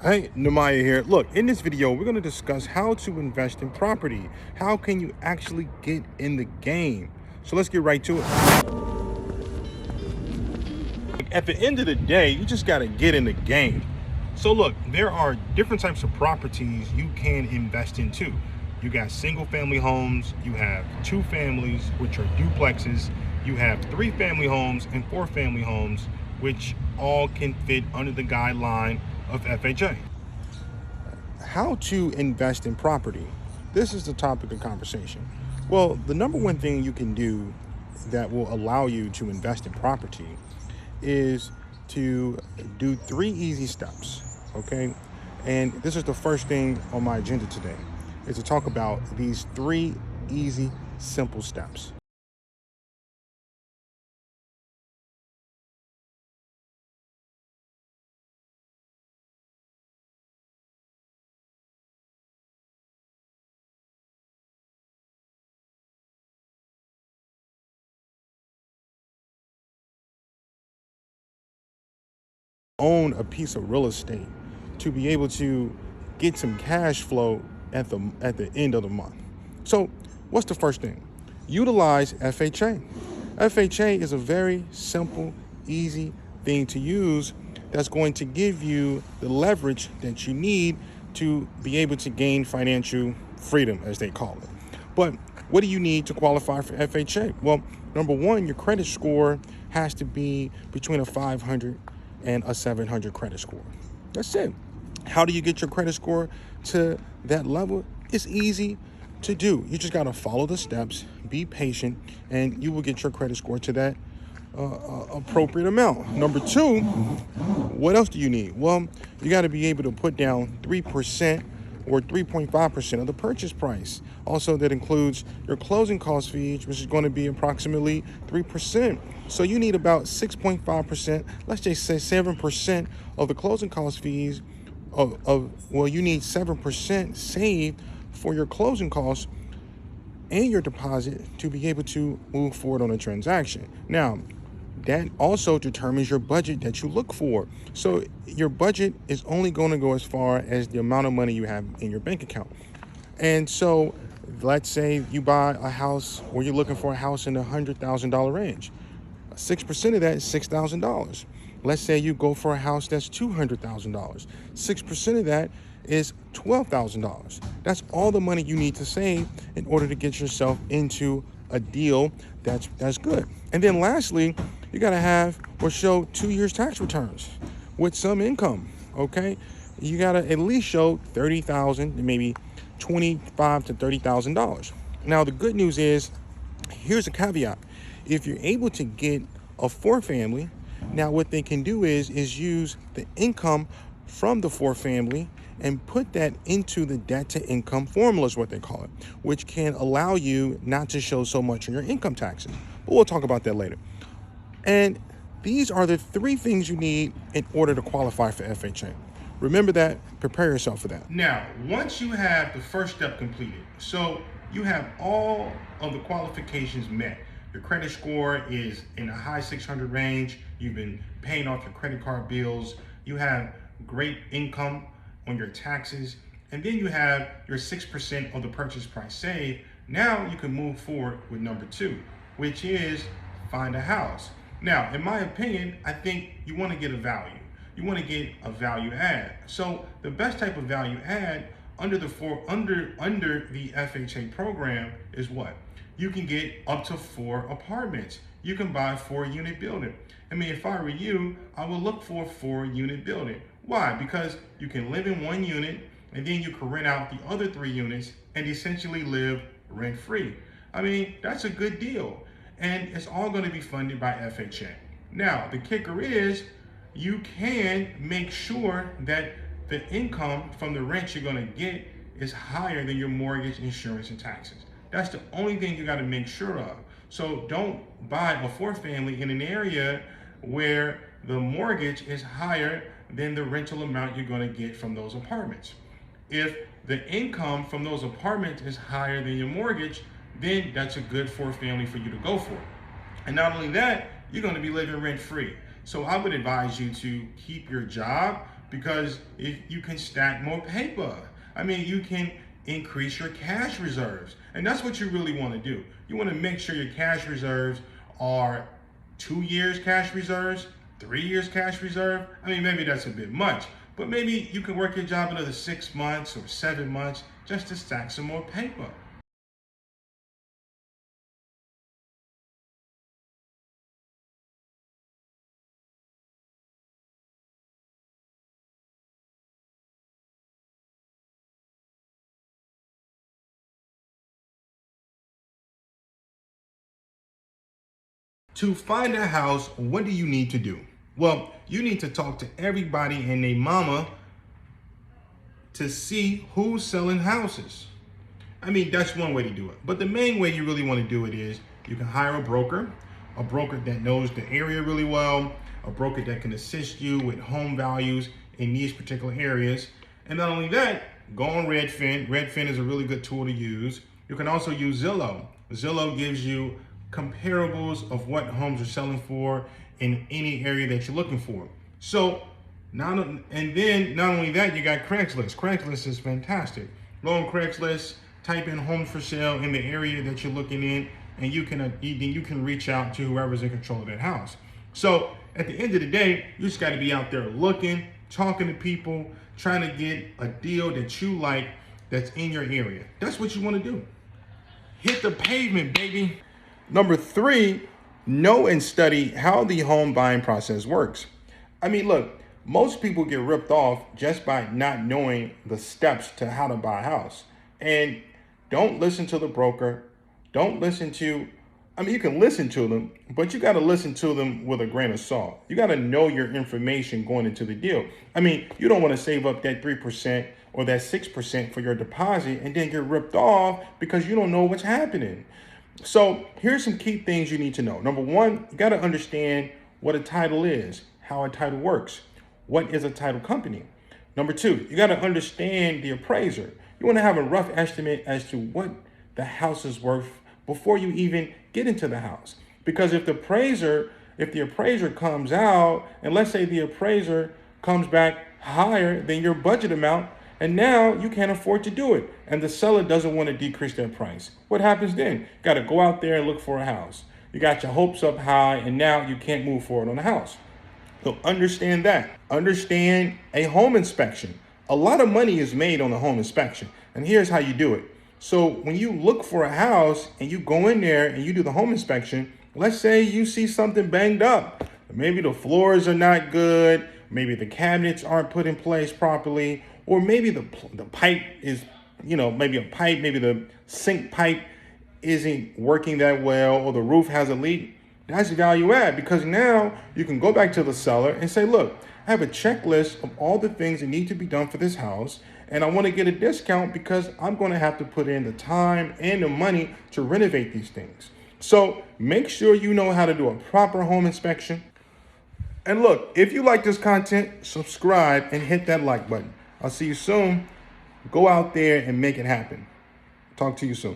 Hey, Namaya here. Look, in this video, we're going to discuss how to invest in property. How can you actually get in the game? So let's get right to it. At the end of the day, you just got to get in the game. So look, there are different types of properties you can invest into. You got single family homes, you have two families, which are duplexes, you have three family homes and four family homes, which all can fit under the guideline of FHA. How to invest in property. This is the topic of conversation. Well, the number one thing you can do that will allow you to invest in property is to do 3 easy steps, okay? And this is the first thing on my agenda today, is to talk about these 3 easy, simple steps. Own a piece of real estate to be able to get some cash flow at the end of the month. So, what's the first thing? Utilize FHA. FHA is a very simple, easy thing to use that's going to give you the leverage that you need to be able to gain financial freedom, as they call it. But what do you need to qualify for FHA? Well, number one, your credit score has to be between a 500 and a 700 credit score. That's it. How do you get your credit score to that level? It's easy to do. You just got to follow the steps, be patient, and you will get your credit score to that appropriate amount. Number two, what else do you need? Well, you got to be able to put down 3% or 3.5% of the purchase price. Also, that includes your closing cost fees, which is going to be approximately 3%. So you need about 6.5%, let's just say 7% of the closing cost fees well, you need 7% saved for your closing costs and your deposit to be able to move forward on a transaction. Now, that also determines your budget that you look for. So your budget is only going to go as far as the amount of money you have in your bank account. And so let's say you buy a house or you're looking for a house in the $100,000 range. 6% of that is $6,000. Let's say you go for a house that's $200,000. 6% of that is $12,000. That's all the money you need to save in order to get yourself into a deal that's good. And then lastly, you got to have or show 2 years tax returns with some income, okay? You got to at least show $30,000, maybe $25,000 to $30,000. Now, the good news is, here's a caveat. If you're able to get a four family, now what they can do is use the income from the four family and put that into the debt to income formula is what they call it, which can allow you not to show so much in your income taxes. But we'll talk about that later. And these are the 3 things you need in order to qualify for FHA. Remember that, prepare yourself for that. Now, once you have the first step completed, so you have all of the qualifications met. Your credit score is in the high 600 range. You've been paying off your credit card bills. You have great income on your taxes. And then you have your 6% of the purchase price saved. Now you can move forward with number 2, which is find a house. Now, in my opinion, I think you want to get a value. You want to get a value add. So the best type of value add under the FHA program is what? You can get up to 4 apartments. You can buy a 4-unit building. I mean, if I were you, I would look for a 4-unit building. Why? Because you can live in 1 unit and then you can rent out the other 3 units and essentially live rent-free. I mean, that's a good deal. And it's all going to be funded by FHA. Now, the kicker is you can make sure that the income from the rent you're going to get is higher than your mortgage, insurance, and taxes. That's the only thing you got to make sure of. So don't buy a 4-family in an area where the mortgage is higher than the rental amount you're going to get from those apartments. If the income from those apartments is higher than your mortgage, then that's a good 4-family for you to go for. And not only that, you're going to be living rent free. So I would advise you to keep your job because if you can stack more paper. I mean, you can increase your cash reserves. And that's what you really want to do. You want to make sure your cash reserves are 2 years cash reserves, 3 years cash reserve. I mean, maybe that's a bit much, but maybe you can work your job another 6 months or 7 months just to stack some more paper. To find a house, what do you need to do? Well, you need to talk to everybody and their mama to see who's selling houses. I mean, that's one way to do it. But the main way you really want to do it is you can hire a broker that knows the area really well, a broker that can assist you with home values in these particular areas. And not only that, go on Redfin. Redfin is a really good tool to use. You can also use Zillow. Zillow gives you comparables of what homes are selling for in any area that you're looking for. So, not only that, you got Craigslist. Craigslist is fantastic. Go on Craigslist, type in home for sale in the area that you're looking in, and you can reach out to whoever's in control of that house. So at the end of the day, you just got to be out there looking, talking to people, trying to get a deal that you like that's in your area. That's what you want to do. Hit the pavement, baby. Number 3, know and study how the home buying process works. I mean, look, most people get ripped off just by not knowing the steps to how to buy a house. And don't listen to the broker. Don't listen to, I mean, you can listen to them, but you got to listen to them with a grain of salt. You got to know your information going into the deal. I mean, you don't want to save up that 3% or that 6% for your deposit and then get ripped off because you don't know what's happening. So here's some key things you need to know. Number 1, you got to understand what a title is, how a title works. What is a title company? Number 2, you got to understand the appraiser. You want to have a rough estimate as to what the house is worth before you even get into the house. Because if the appraiser comes out, and let's say the appraiser comes back higher than your budget amount, and now you can't afford to do it, and the seller doesn't want to decrease their price, what happens then? You got to go out there and look for a house. You got your hopes up high, and now you can't move forward on the house. So understand that. Understand a home inspection. A lot of money is made on a home inspection. And here's how you do it. So when you look for a house and you go in there and you do the home inspection, let's say you see something banged up. Maybe the floors are not good. Maybe the cabinets aren't put in place properly. Or maybe the pipe is, maybe the sink pipe isn't working that well, or the roof has a leak. That's value add, because now you can go back to the seller and say, look, I have a checklist of all the things that need to be done for this house, and I want to get a discount because I'm going to have to put in the time and the money to renovate these things. So make sure you know how to do a proper home inspection. And look, if you like this content, subscribe and hit that like button. I'll see you soon. Go out there and make it happen. Talk to you soon.